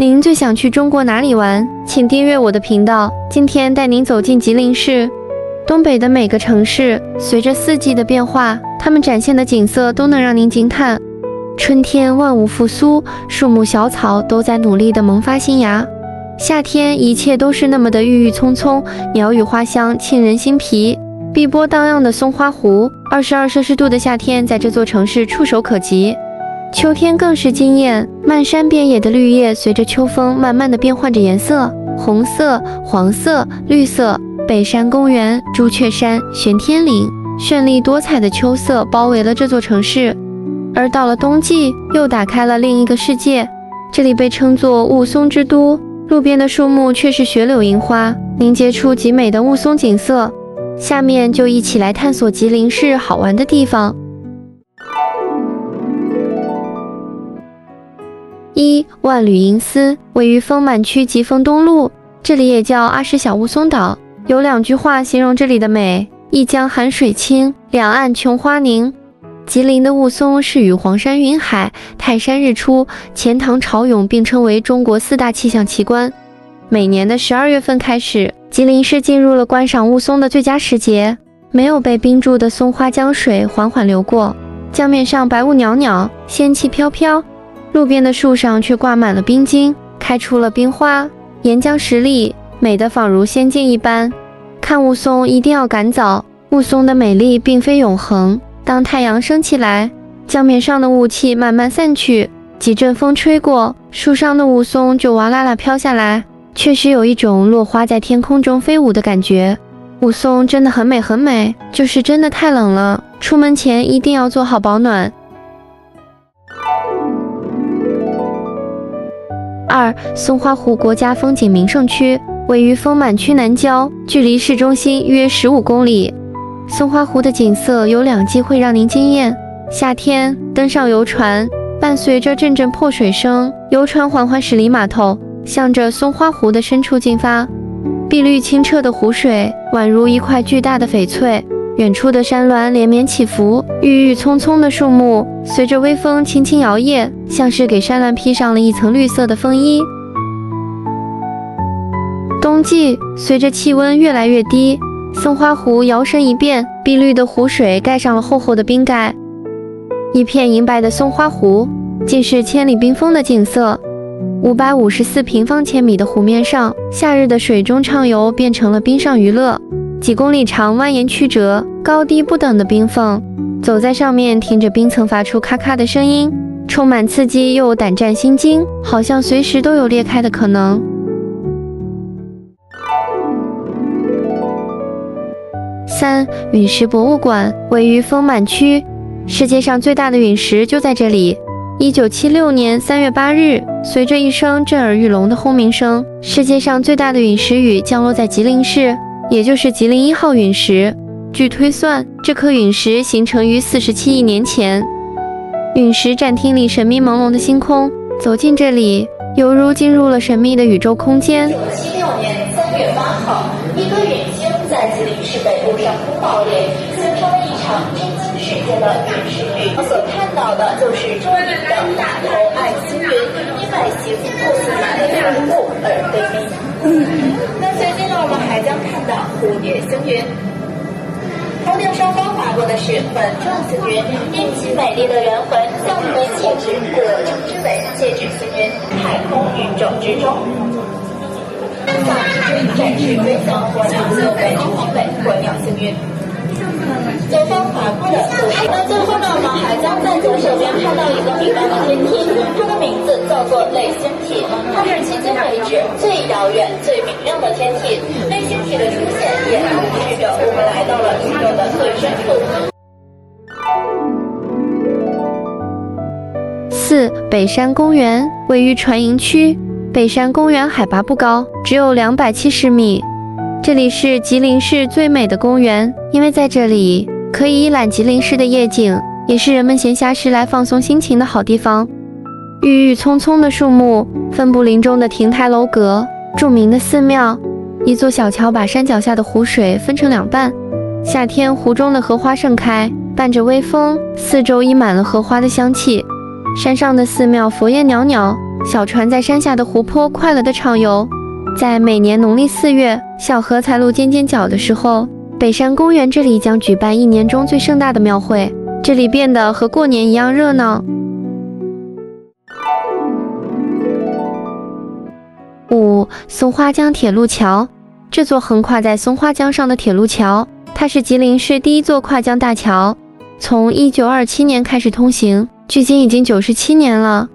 您最想去中国哪里玩？请订阅我的频道，今天带您走进吉林市。东北的每个城市，随着四季的变化，它们展现的景色都能让您惊叹。春天万物复苏，树木小草都在努力地萌发新芽。夏天一切都是那么的郁郁葱葱，鸟语花香沁人心脾。碧波荡漾的松花湖，22摄氏度的夏天在这座城市触手可及。秋天更是惊艳，漫山遍野的绿叶随着秋风慢慢地变换着颜色，红色、黄色、绿色。北山公园、朱雀山、玄天岭，绚丽多彩的秋色包围了这座城市。而到了冬季，又打开了另一个世界。这里被称作雾凇之都，路边的树木却是雪柳樱花，凝结出极美的雾凇景色。下面就一起来探索吉林市好玩的地方。1. 万缕银丝，位于丰满区吉丰东路，这里也叫阿诗小雾凇岛。有2句话形容这里的美：一江寒水清，两岸琼花凝。吉林的雾凇是与黄山云海、泰山日出、钱塘潮涌并称为中国4大气象奇观。每年的12月份开始，吉林市进入了观赏雾凇的最佳时节。没有被冰住的松花江水缓缓流过，江面上白雾袅袅，仙气飘飘。路边的树上却挂满了冰晶，开出了冰花，沿江十里，美得仿如仙境一般。看雾凇一定要赶早，雾凇的美丽并非永恒。当太阳升起来，江面上的雾气慢慢散去，几阵风吹过，树上的雾凇就哇啦啦飘下来，确实有一种落花在天空中飞舞的感觉。雾凇真的很美很美，就是真的太冷了，出门前一定要做好保暖。2. 松花湖国家风景名胜区，位于丰满区南郊，距离市中心约15公里。松花湖的景色有2季会让您惊艳。夏天登上游船，伴随着阵阵破水声，游船缓缓驶离码头，向着松花湖的深处进发。碧绿清澈的湖水宛如一块巨大的翡翠，远处的山峦连绵起伏，郁郁葱葱的树木随着微风轻轻摇曳，像是给山峦披上了一层绿色的风衣。冬季，随着气温越来越低，松花湖摇身一变，碧绿的湖水盖上了厚厚的冰盖。一片银白的松花湖，竟是千里冰封的景色。554平方千米的湖面上，夏日的水中畅游变成了冰上娱乐。几公里长蜿蜒曲折，高低不等的冰缝，走在上面听着冰层发出咔咔的声音，充满刺激又胆战心惊，好像随时都有裂开的可能。3. 陨石博物馆，位于丰满区，世界上最大的陨石就在这里。1976年3月8日，随着一声震耳欲聋的轰鸣声，世界上最大的陨石雨降落在吉林市，也就是吉林1号陨石。据推算，这颗陨石形成于47亿年前。陨石展厅里神秘朦胧的星空，走进这里，犹如进入了神秘的宇宙空间。1976年3月8号，一颗陨星在吉林市北部上空爆裂，形成了一场震惊世界的陨石雨。我所看到的就是著名的大头爱星云，因外形酷似马的恐怖而被命名。那随即呢，我们还将看到蝴蝶星云。头顶上方划过的是粉状星云，因其美丽的圆环向我们戒指，故称之为戒指星云。太空宇宙之中，在展示飞向火鸟星为之称为火鸟星云。左方划过的就是那最后呢，我们还将在左手边看到一个明亮的天梯，这个名字叫做类星体，它是迄今为止最遥远、最明亮的天体。类星体的出现也暗示着我们来到了宇宙的最深处。4. 北山公园，位于船营区。北山公园海拔不高，只有270米。这里是吉林市最美的公园，因为在这里可以一览吉林市的夜景，也是人们闲暇时来放松心情的好地方。郁郁葱葱的树木，分布林中的亭台楼阁，著名的寺庙，一座小桥把山脚下的湖水分成2半。夏天湖中的荷花盛开，伴着微风，四周溢满了荷花的香气。山上的寺庙佛烟袅袅，小船在山下的湖泊快乐地畅游。在每年农历4月，小荷才露尖尖角的时候，北山公园这里将举办1年中最盛大的庙会，这里变得和过年一样热闹。5. 松花江铁路桥。这座横跨在松花江上的铁路桥，它是吉林市第一座跨江大桥，从1927年开始通行，距今已经97年了。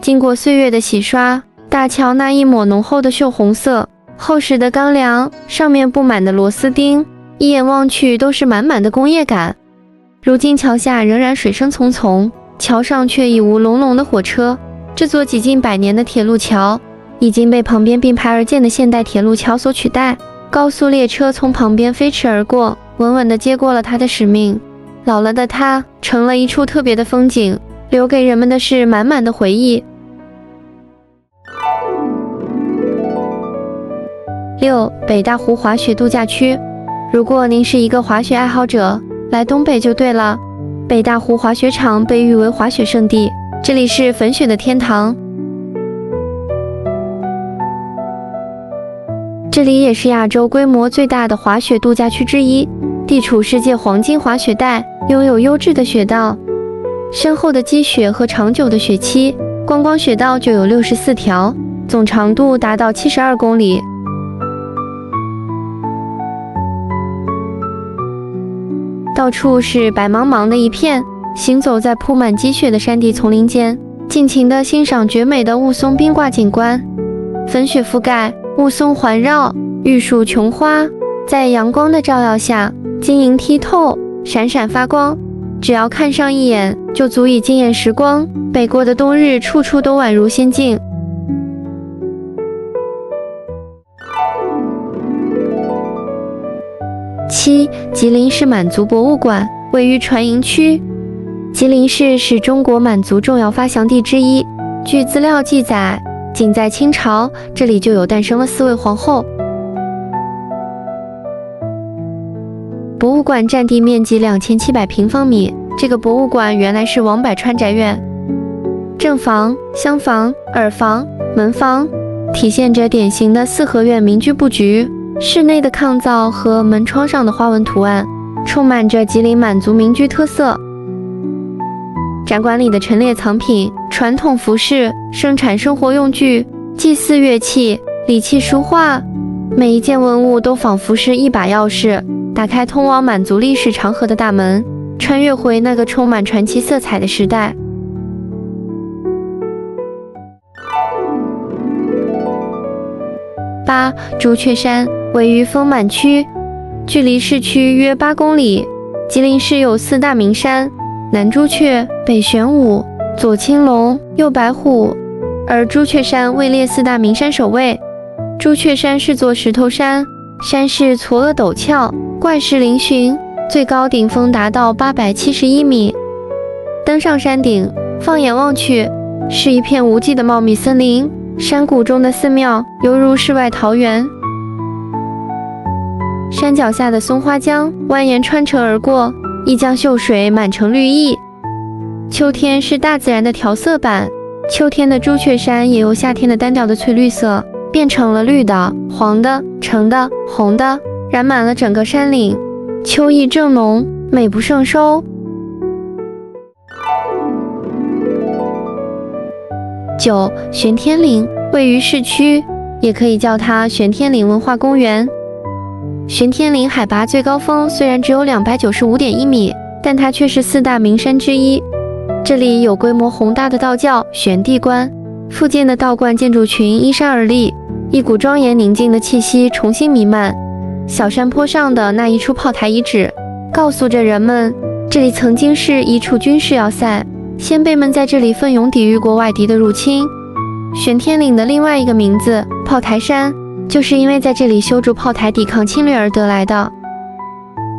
经过岁月的洗刷，大桥那一抹浓厚的锈红色，厚实的钢梁，上面布满的螺丝钉，一眼望去都是满满的工业感。如今桥下仍然水声淙淙，桥上却已无隆隆的火车。这座几近100年的铁路桥已经被旁边并排而建的现代铁路桥所取代，高速列车从旁边飞驰而过，稳稳地接过了它的使命。老了的它成了一处特别的风景，留给人们的是满满的回忆。6. 北大湖滑雪度假区。如果您是一个滑雪爱好者，来东北就对了。北大湖滑雪场被誉为滑雪圣地，这里是粉雪的天堂。这里也是亚洲规模最大的滑雪度假区之一，地处世界黄金滑雪带，拥有优质的雪道、深厚的积雪和长久的雪期。观光雪道就有64条，总长度达到72公里。到处是白茫茫的一片，行走在铺满积雪的山地丛林间，尽情地欣赏绝美的雾凇冰挂景观。粉雪覆盖，雾凇环绕，玉树琼花，在阳光的照耀下，晶莹剔透，闪闪发光。只要看上一眼，就足以惊艳时光。北国的冬日，处处都宛如仙境。7. 吉林市满族博物馆位于船营区。吉林市是中国满族重要发祥地之一。据资料记载，仅在清朝，这里就有诞生了4位皇后。博物馆占地面积2700平方米。这个博物馆原来是王柏川宅院，正房、厢房、耳房、门房，体现着典型的4合院民居布局。室内的抗造和门窗上的花纹图案，充满着吉林满族民居特色。展馆里的陈列藏品、传统服饰、生产生活用具、祭祀乐器、礼器书画，每一件文物都仿佛是一把钥匙，打开通往满族历史长河的大门，穿越回那个充满传奇色彩的时代。8. 朱雀山位于丰满区，距离市区约8公里。吉林市有4大名山，南朱雀、北玄武、左青龙、右白虎，而朱雀山位列4大名山首位。朱雀山是座石头山，山势嵯峨陡峭，怪石嶙峋，最高顶峰达到871米。登上山顶，放眼望去，是一片无际的茂密森林，山谷中的寺庙犹如世外桃源。山脚下的松花江蜿蜒穿城而过，一江秀水满城绿意。秋天是大自然的调色板，秋天的朱雀山也由夏天的单调的翠绿色变成了绿的、黄的、橙的、红的，染满了整个山岭。秋意正浓，美不胜收。9. 玄天岭位于市区，也可以叫它玄天岭文化公园。玄天岭海拔最高峰虽然只有295.1米，但它却是4大名山之一。这里有规模宏大的道教玄地观，附近的道观建筑群依山而立，一股庄严宁静的气息重新弥漫。小山坡上的那一处炮台遗址，告诉着人们，这里曾经是一处军事要塞，先辈们在这里奋勇抵御过外敌的入侵。玄天岭的另外一个名字炮台山，就是因为在这里修筑炮台抵抗侵略而得来的。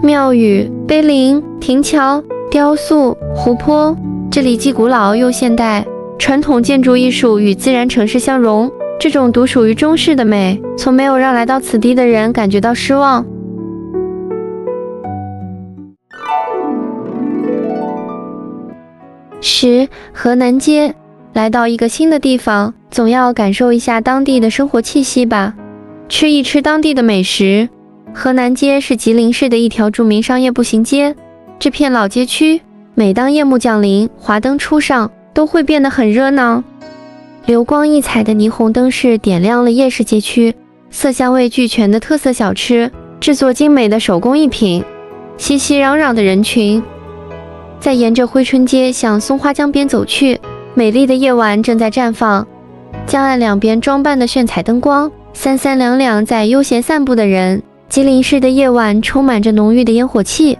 庙宇、碑林、亭桥、雕塑、湖泊，这里既古老又现代，传统建筑艺术与自然城市相融，这种独属于中式的美，从没有让来到此地的人感觉到失望。河南街。来到一个新的地方，总要感受一下当地的生活气息吧，吃一吃当地的美食。河南街是吉林市的一条著名商业步行街，这片老街区，每当夜幕降临，华灯初上，都会变得很热闹。流光溢彩的霓虹灯饰点亮了夜市街区，色香味俱全的特色小吃，制作精美的手工艺品，熙熙攘攘的人群。再沿着珲春街向松花江边走去，美丽的夜晚正在绽放，江岸两边装扮的炫彩灯光，三两两在悠闲散步的人。吉林市的夜晚充满着浓郁的烟火气，